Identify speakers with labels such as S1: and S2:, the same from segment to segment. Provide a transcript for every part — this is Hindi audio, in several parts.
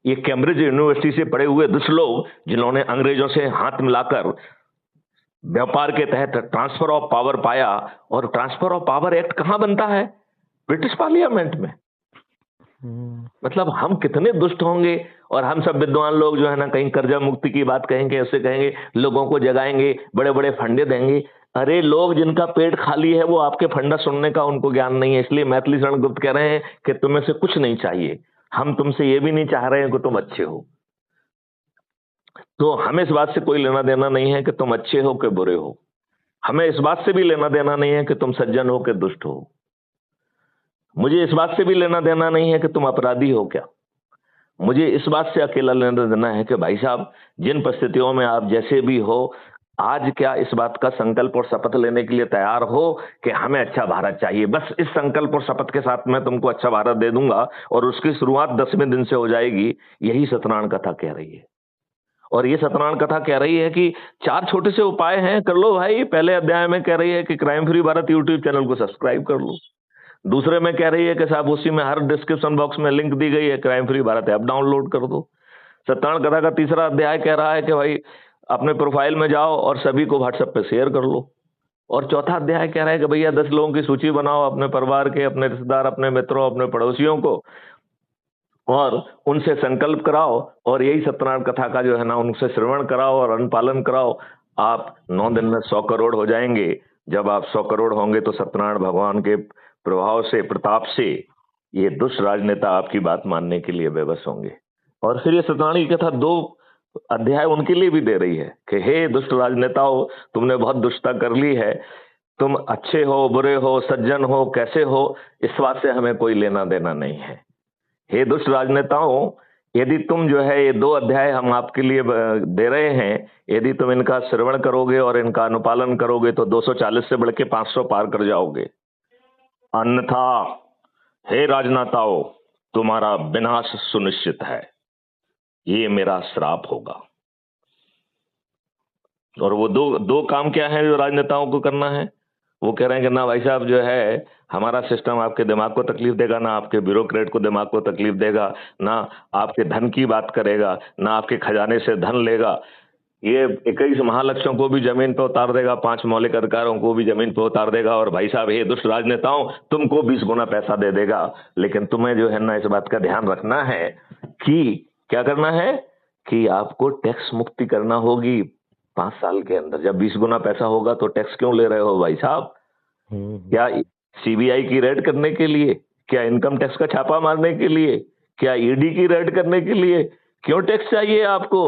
S1: ये कैम्ब्रिज यूनिवर्सिटी से पढ़े हुए दुष्ट लोग जिन्होंने अंग्रेजों से हाथ मिलाकर व्यापार के तहत ट्रांसफर ऑफ पावर पाया, और ट्रांसफर ऑफ पावर एक्ट कहां बनता है? ब्रिटिश पार्लियामेंट में। मतलब हम कितने दुष्ट होंगे, और हम सब विद्वान लोग जो है ना कहीं कर्जा मुक्ति की बात कहेंगे, ऐसे कहेंगे, लोगों को जगाएंगे, बड़े बड़े फंडे देंगे। अरे लोग जिनका पेट खाली है वो आपके फंडा सुनने का उनको ज्ञान नहीं है। इसलिए मैथिली शरण गुप्त कह रहे हैं कि तुम्हें से कुछ नहीं चाहिए, हम तुमसे ये भी नहीं चाह रहे हैं कि तुम अच्छे हो। तो हमें इस बात से कोई लेना देना नहीं है कि तुम अच्छे हो कि बुरे हो, हमें इस बात से भी लेना देना नहीं है कि तुम सज्जन हो कि दुष्ट हो, मुझे इस बात से भी लेना देना नहीं है कि तुम अपराधी हो क्या। मुझे इस बात से अकेला लेना देना है कि भाई साहब, जिन परिस्थितियों में आप जैसे भी हो, आज क्या इस बात का संकल्प और शपथ लेने के लिए तैयार हो कि हमें अच्छा भारत चाहिए। बस इस संकल्प और शपथ के साथ मैं तुमको अच्छा भारत दे दूंगा, और उसकी शुरुआत 10वें दिन से हो जाएगी। यही सत्यनारायण कथा कह रही है। और ये सत्यनारायण कथा कह रही है कि 4 छोटे से उपाय हैं, कर लो भाई। पहले अध्याय में कह रही है कि crime free Bharat YouTube channel को सब्सक्राइब कर लो। दूसरे में कह रही है कि साहब उसी में हर डिस्क्रिप्शन बॉक्स में लिंक दी गई है, crime free Bharat app download कर दो। सत्यनारायण कथा का तीसरा अध्याय कह रहा है कि भाई अपने प्रोफाइल में जाओ और सभी को व्हाट्सएप पे शेयर कर लो। और चौथा अध्याय कह रहा है कि भैया 10 लोगों की सूची बनाओ, अपने परिवार के, अपने रिश्तेदार, अपने मित्रों, अपने पड़ोसियों को, और उनसे संकल्प कराओ, और यही सत्यनारायण कथा का जो है ना उनसे श्रवण कराओ और अनुपालन कराओ। आप 9 दिन में 100 करोड़ हो जाएंगे। जब आप 100 करोड़ होंगे तो सत्यनारायण भगवान के प्रभाव से, प्रताप से, ये दुष्ट राजनेता आपकी बात मानने के लिए बेबस होंगे। और फिर ये सत्यनारायण की कथा 2 अध्याय उनके लिए भी दे रही है कि हे दुष्ट राजनेताओं, तुमने बहुत दुष्टता कर ली है, तुम अच्छे हो, बुरे हो, सज्जन हो, कैसे हो, इस बात से हमें कोई लेना देना नहीं है। हे दुष्ट राजनेताओं, यदि तुम जो है ये 2 अध्याय हम आपके लिए दे रहे हैं, यदि तुम इनका श्रवण करोगे और इनका अनुपालन करोगे तो 240 से बढ़ के 500 पार कर जाओगे। अन्यथा हे राजनेताओं, तुम्हारा विनाश सुनिश्चित है, ये मेरा श्राप होगा। और वो दो काम क्या है जो राजनेताओं को करना है? वो कह रहे हैं कि ना भाई साहब जो है हमारा सिस्टम आपके दिमाग को तकलीफ देगा, ना आपके ब्यूरोक्रेट को दिमाग को तकलीफ देगा, ना आपके धन की बात करेगा, ना आपके खजाने से धन लेगा। ये 21 महालक्ष्यों को भी जमीन पर उतार देगा, 5 मौलिक अधिकारों को भी जमीन पर उतार देगा। और भाई साहब ये दुष्ट राजनेताओं, तुमको 20 गुना पैसा दे देगा। लेकिन तुम्हें जो है ना इस बात का ध्यान रखना है कि क्या करना है कि आपको टैक्स मुक्ति करना होगी 5 साल के अंदर। जब 20 गुना पैसा होगा तो टैक्स क्यों ले रहे हो भाई साहब? क्या सीबीआई की रेड करने के लिए? क्या इनकम टैक्स का छापा मारने के लिए? क्या ईडी की रेड करने के लिए? क्यों टैक्स चाहिए आपको?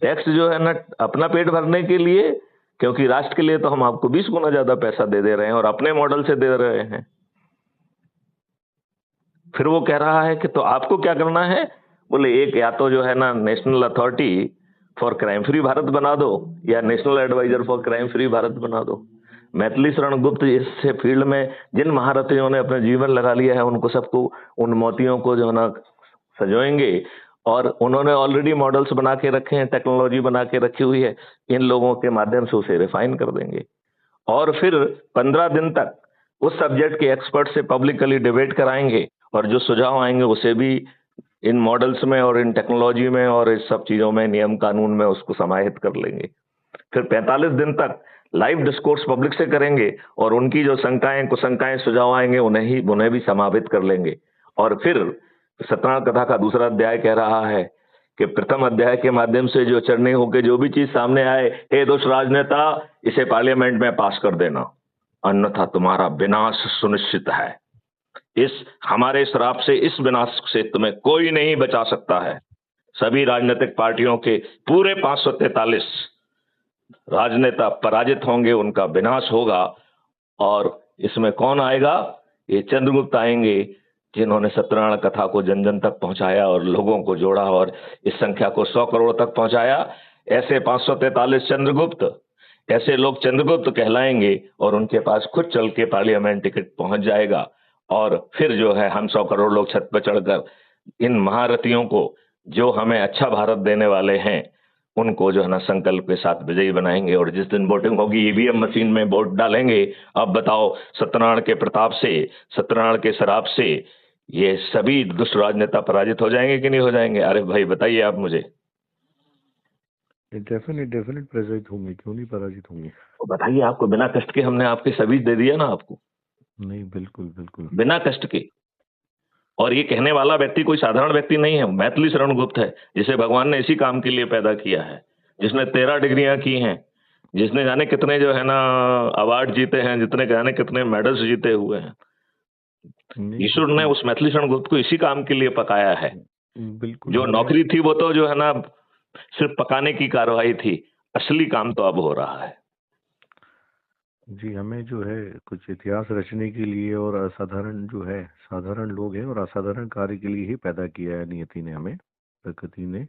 S1: टैक्स जो है ना अपना पेट भरने के लिए, क्योंकि राष्ट्र के लिए तो हम आपको 20 गुना ज्यादा पैसा दे दे रहे हैं और अपने मॉडल से दे रहे हैं। फिर वो कह रहा है कि तो आपको क्या करना है? बोले एक या तो जो है ना national authority for crime free Bharat बना दो, या national advisor for crime free Bharat बना दो। मैथिली शरण गुप्त इस फील्ड में जिन महारथियों ने अपना जीवन लगा लिया है, उनको सबको, उन मोतियों को जो है ना सजोएंगे। और उन्होंने ऑलरेडी मॉडल्स बना के रखे हैं, टेक्नोलॉजी बना के रखी हुई है, इन लोगों के माध्यम से उसे रिफाइन कर देंगे। और फिर 15 दिन तक उस सब्जेक्ट के एक्सपर्ट से पब्लिकली डिबेट कराएंगे, और जो सुझाव आएंगे उसे भी इन मॉडल्स में और इन टेक्नोलॉजी में और इस सब चीजों में, नियम कानून में उसको समाहित कर लेंगे। फिर 45 दिन तक लाइव डिस्कोर्स पब्लिक से करेंगे, और उनकी जो शंकाएं कुशंकाएं सुझाव आएंगे उन्हें भी समाहित कर लेंगे। और फिर सत्यनारायण कथा का दूसरा अध्याय कह रहा है कि प्रथम अध्याय के माध्यम से जो चरणी होकर जो भी चीज सामने आए, हे दुष्ट राजनेता, इसे पार्लियामेंट में पास कर देना, अन्यथा तुम्हारा विनाश सुनिश्चित है। इस हमारे श्राप से, इस विनाश से तुम्हें कोई नहीं बचा सकता है। सभी राजनीतिक पार्टियों के पूरे 543 राजनेता पराजित होंगे, उनका विनाश होगा। और इसमें कौन आएगा? ये चंद्रगुप्त आएंगे, जिन्होंने सत्यनारायण कथा को जन जन तक पहुंचाया और लोगों को जोड़ा और इस संख्या को 100 करोड़ तक पहुंचाया। ऐसे 543 चंद्रगुप्त, ऐसे लोग चंद्रगुप्त कहलाएंगे, और उनके पास खुद चल के पार्लियामेंट टिकट पहुंच जाएगा। और फिर जो है हम 100 करोड़ लोग छत पर चढ़कर इन महारथियों को, जो हमें अच्छा भारत देने वाले हैं, उनको जो है ना संकल्प के साथ विजयी बनाएंगे। और जिस दिन वोटिंग होगी ईवीएम मशीन में वोट डालेंगे। अब बताओ, सत्यनारायण के प्रताप से, सत्यनारायण के शराब से ये सभी दुष्ट राजनेता पराजित हो जाएंगे कि नहीं हो जाएंगे? आरिफ भाई बताइए आप मुझे।
S2: डेफिनेट डेफिनेट पराजित होंगे, क्यों नहीं पराजित होंगे।
S1: तो बताइए, आपको बिना कष्ट के हमने आपके सभी दे दिया ना आपको,
S2: नहीं, बिल्कुल बिल्कुल।
S1: बिना कष्ट के। और ये कहने वाला व्यक्ति कोई साधारण व्यक्ति नहीं है, मैथिली शरण गुप्त है, जिसे भगवान ने इसी काम के लिए पैदा किया है, जिसने 13 डिग्रियां की हैं, जिसने जाने कितने जो है ना अवार्ड जीते हैं, जितने जाने कितने मेडल्स जीते हुए हैं।
S2: नहीं,
S1: ईश्वर ने
S2: बिल्कुल
S1: उस मैथिली शरण गुप्त को इसी काम के लिए पकाया है।
S2: बिल्कुल।
S1: जो
S2: हमें
S1: नौकरी थी वो तो जो है ना सिर्फ पकाने की कार्रवाई थी, असली काम तो अब हो रहा है।
S2: जी, हमें जो है कुछ इतिहास रचने के लिए और असाधारण जो है, साधारण लोग हैं और असाधारण कार्य के लिए ही पैदा किया है नियति ने, हमें प्रकृति ने।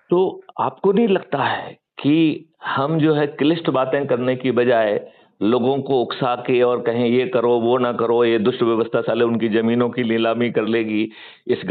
S1: तो आपको नहीं लगता है कि हम जो है क्लिष्ट बातें करने की बजाय लोगों को उकसा के और कहें ये करो वो ना करो, ये दुष्ट व्यवस्था साले उनकी जमीनों की नीलामी कर लेगी, इस